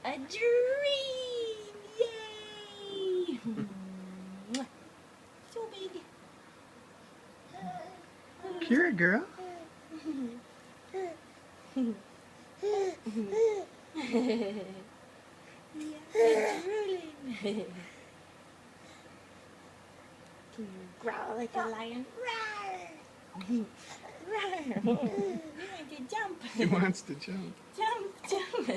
A dream! Yay! So big. Keira, girl. Yeah, drooling. Can you growl like a lion? Roar! Roar! You want to jump? He wants to jump. Jump, jump.